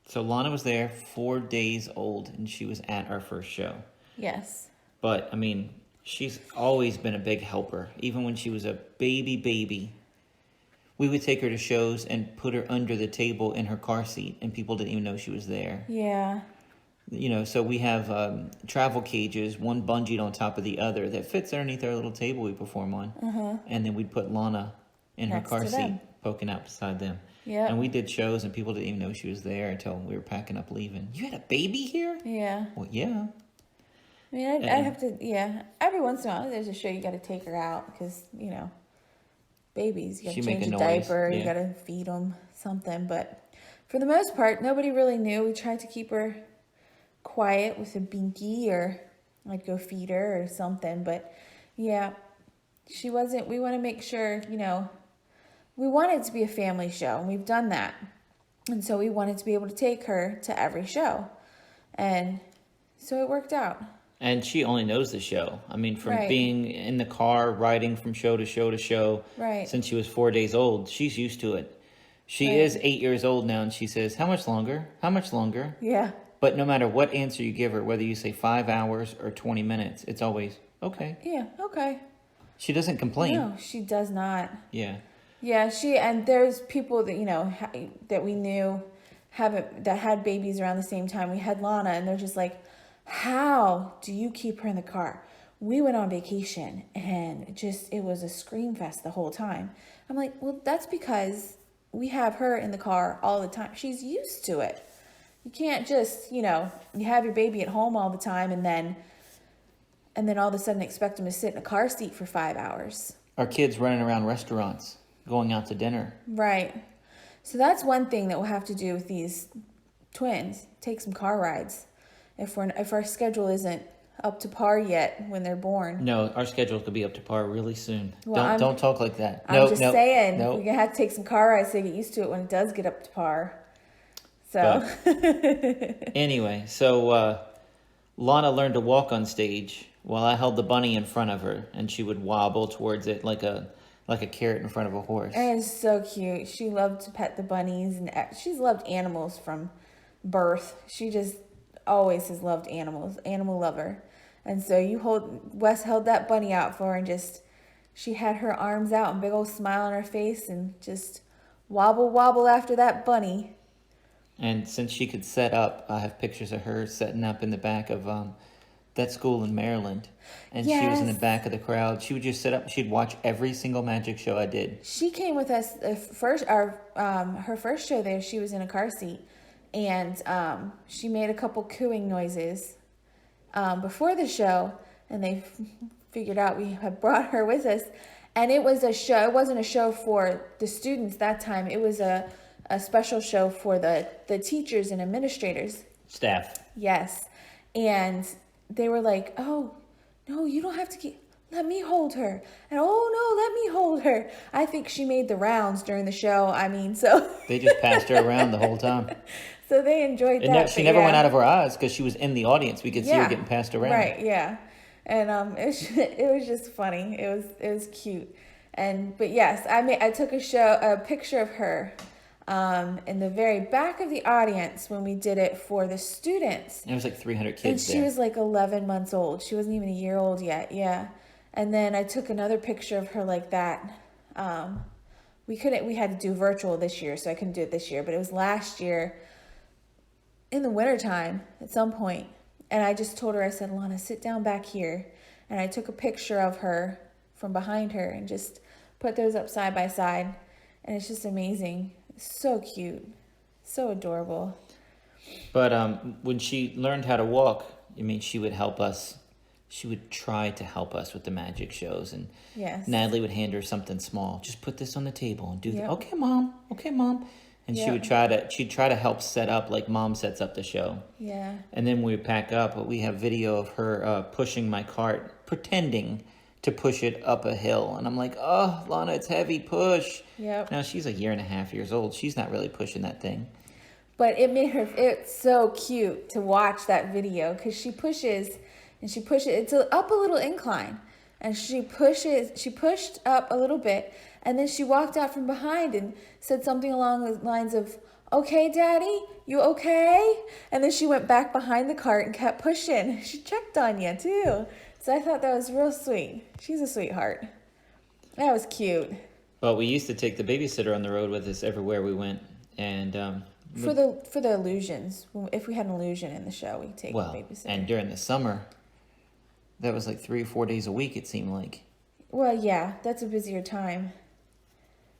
So Lana was there 4 days old, and she was at our first show. Yes. But, I mean, she's always been a big helper. Even when she was a baby, we would take her to shows and put her under the table in her car seat, and people didn't even know she was there. Yeah. You know, so we have travel cages, one bungeed on top of the other, that fits underneath our little table we perform on. And then we'd put Lana in Next her car to seat, them. poking out beside them. Yep. And we did shows, and people didn't even know she was there until we were packing up leaving. You had a baby here? Yeah. Well, yeah. I mean, I have to, yeah. Every once in a while, there's a show you got to take her out because, you know, babies, you got to She make change a a noise, diaper, you yeah. got to feed them something. But for the most part, nobody really knew. We tried to keep her quiet with a binky, or I'd go feed her or something. But yeah, she wasn't, we want to make sure, you know, we want it to be a family show, and we've done that. And so we wanted to be able to take her to every show. And so it worked out. And she only knows the show. I mean, from Right. being in the car, riding from show to show to show, Right. since she was 4 days old, she's used to it. She Right. is 8 years old now, and she says, "How much longer? How much longer?" Yeah. But no matter what answer you give her, whether you say 5 hours or 20 minutes, it's always, okay. Yeah. Okay. She doesn't complain. No, she does not. Yeah. Yeah, and there's people that, you know, that we knew that had babies around the same time. We had Lana, and they're just like, how do you keep her in the car? We went on vacation, and it was a scream fest the whole time. I'm like, well, that's because we have her in the car all the time. She's used to it. You can't just, you know, you have your baby at home all the time, and then all of a sudden expect them to sit in a car seat for 5 hours. Our kids running around restaurants, going out to dinner. Right. So that's one thing that we'll have to do with these twins. Take some car rides. If our schedule isn't up to par yet when they're born. No, our schedule could be up to par really soon. Well, Don't talk like that. I'm just saying, no. we're going to have to take some car rides to get used to it when it does get up to par. So. Anyway, so Lana learned to walk on stage while I held the bunny in front of her, and she would wobble towards it like a carrot in front of a horse. And it's so cute. She loved to pet the bunnies, and she's loved animals from birth. She just always has loved animals, animal lover. And so Wes held that bunny out for her, and she had her arms out and big old smile on her face, and just wobble after that bunny. And since she could set up, I have pictures of her setting up in the back of that school in Maryland. And she was in the back of the crowd. She would just sit up. She'd watch every single magic show I did. She came with us her first show there. She was in a car seat, and she made a couple cooing noises before the show, and they figured out we had brought her with us. And it was a show. It wasn't a show for the students that time. It was a special show for the teachers and administrators. Staff. Yes. And they were like, oh, no, you don't have to let me hold her. And oh, no, let me hold her. I think she made the rounds during the show. I mean, so. They just passed her around the whole time. So they enjoyed that. And she never went out of our eyes because she was in the audience. We could see her getting passed around. Right, yeah. And it was just funny. It was cute. But yes, I took a picture of her in the very back of the audience when we did it for the students. There was like 300 kids and she there. was like 11 months old. She wasn't even a year old yet. Yeah. And then I took another picture of her like that. We had to do virtual this year, so I couldn't do it this year, but it was last year in the wintertime at some point. And I just told her, I said, Lana, sit down back here. And I took a picture of her from behind her and just put those up side by side. And it's just amazing. So cute. So adorable. But when she learned how to walk, I mean, she would help us. She would try to help us with the magic shows. And yes. Natalie would hand her something small. Just put this on the table and do that. Yep. Okay, Mom. Okay, Mom. And she'd try to help set up like Mom sets up the show. Yeah. And then we would pack up. But we have video of her pushing my cart, pretending to push it up a hill. And I'm like, oh, Lana, it's heavy, push. Yep. Now, she's 1.5 years old. She's not really pushing that thing. But it's so cute to watch that video because she pushes, it's up a little incline. And she pushed up a little bit, and then she walked out from behind and said something along the lines of, "Okay, Daddy, you okay?" And then she went back behind the cart and kept pushing. She checked on you too. So I thought that was real sweet. She's a sweetheart. That was cute. Well, we used to take the babysitter on the road with us everywhere we went, and For the illusions, if we had an illusion in the show, we'd take a well, babysitter. and during the summer, that was like 3 or 4 days a week. It seemed like. Well, yeah, that's a busier time.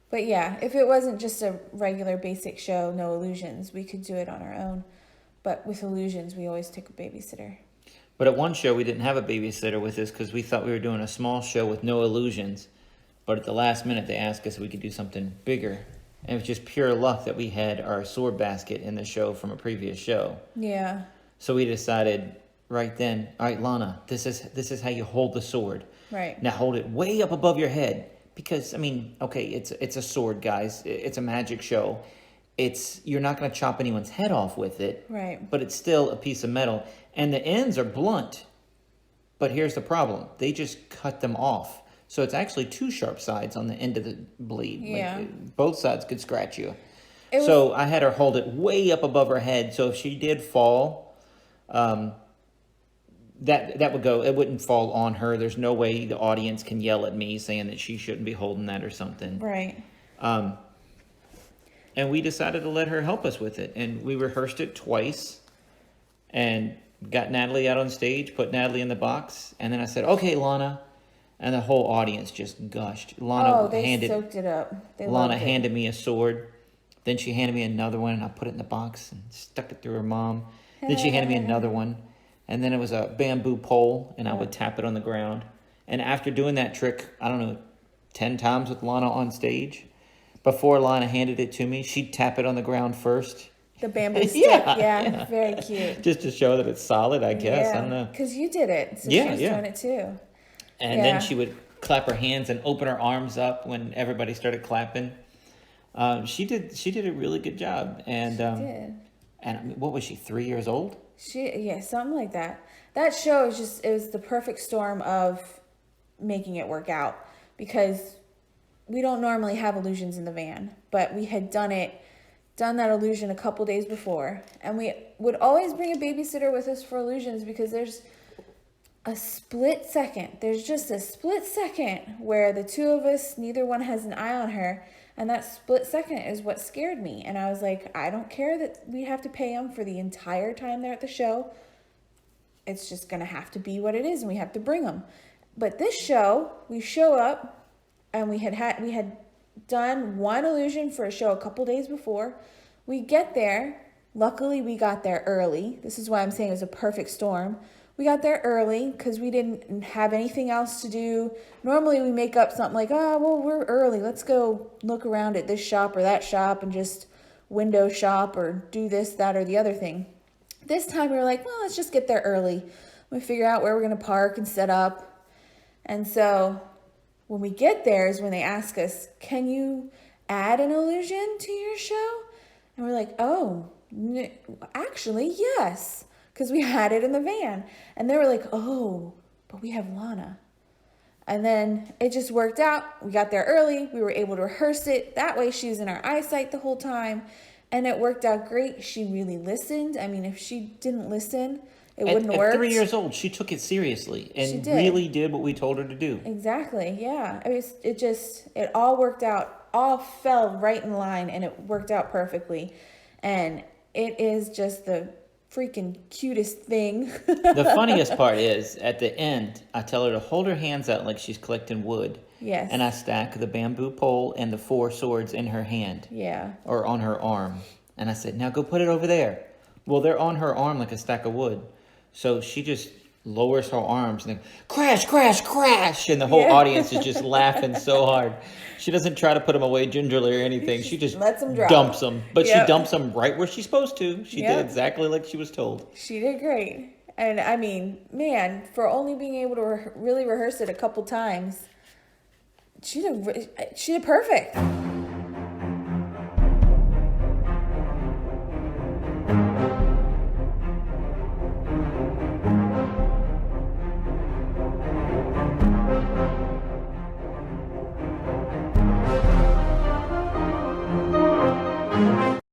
But yeah, if it wasn't just a regular basic show, no illusions, we could do it on our own. But with illusions, we always take a babysitter. But at one show, we didn't have a babysitter with us because we thought we were doing a small show with no illusions. But at the last minute, they asked us if we could do something bigger. And it was just pure luck that we had our sword basket in the show from a previous show. Yeah. So we decided right then, all right, Lana, this is how you hold the sword. Right. Now hold it way up above your head. Because, I mean, okay, it's a sword, guys. It's a magic show. You're not going to chop anyone's head off with it. Right. But it's still a piece of metal. And the ends are blunt. But here's the problem. They just cut them off. So it's actually 2 sharp sides on the end of the blade. Yeah. Like, both sides could scratch you. So I had her hold it way up above her head. So if she did fall, that would go, it wouldn't fall on her. There's no way the audience can yell at me saying that she shouldn't be holding that or something. Right. And we decided to let her help us with it. And we rehearsed it twice and got Natalie out on stage, put Natalie in the box. And then I said, okay, Lana. And the whole audience just gushed. They soaked it up. Lana handed me a sword. Then she handed me another one, and I put it in the box and stuck it through her mom. Then she handed me another one. And then it was a bamboo pole, and I would tap it on the ground. And after doing that trick, I don't know, 10 times with Lana on stage, before Lana handed it to me, she'd tap it on the ground first. The bamboo stick. Yeah, very cute. Just to show that it's solid, I guess. Yeah, I don't know. because you did it, so she was doing it too. And then she would clap her hands and open her arms up when everybody started clapping. She did a really good job. And she did. And I mean, what was she, 3 years old? Something like that. That show it was the perfect storm of making it work out, because we don't normally have illusions in the van, but we had done that illusion a couple days before, and we would always bring a babysitter with us for illusions because there's just a split second where the two of us, neither one has an eye on her. And that split second is what scared me. And I was like, I don't care that we have to pay them for the entire time they're at the show. It's just going to have to be what it is, and we have to bring them. But this show, we show up, and we had done one illusion for a show a couple days before. We get there. Luckily, we got there early. This is why I'm saying it was a perfect storm. We got there early because we didn't have anything else to do. Normally we make up something like, we're early. Let's go look around at this shop or that shop and just window shop or do this, that, or the other thing. This time we were like, well, let's just get there early. We figure out where we're going to park and set up. And so when we get there is when they ask us, can you add an illusion to your show? And we're like, actually, yes. Because we had it in the van. And they were like, oh, but we have Lana. And then it just worked out. We got there early. We were able to rehearse it. That way she was in our eyesight the whole time. And it worked out great. She really listened. I mean, if she didn't listen, it wouldn't work. At 3 years old, she took it seriously and really did what we told her to do. Exactly, yeah. It all worked out. All fell right in line, and it worked out perfectly. And it is just the freaking cutest thing. The funniest part is, at the end, I tell her to hold her hands out like she's collecting wood. Yes. And I stack the bamboo pole and the 4 swords in her hand. Yeah. Or on her arm. And I said, now go put it over there. Well, they're on her arm like a stack of wood. So she just lowers her arms and then crash, crash, crash. And the whole audience is just laughing so hard. She doesn't try to put them away gingerly or anything. She just lets them drop. Dumps them. But she dumps them right where she's supposed to. She did exactly like she was told. She did great. And I mean, man, for only being able to really rehearse it a couple times, she did perfect.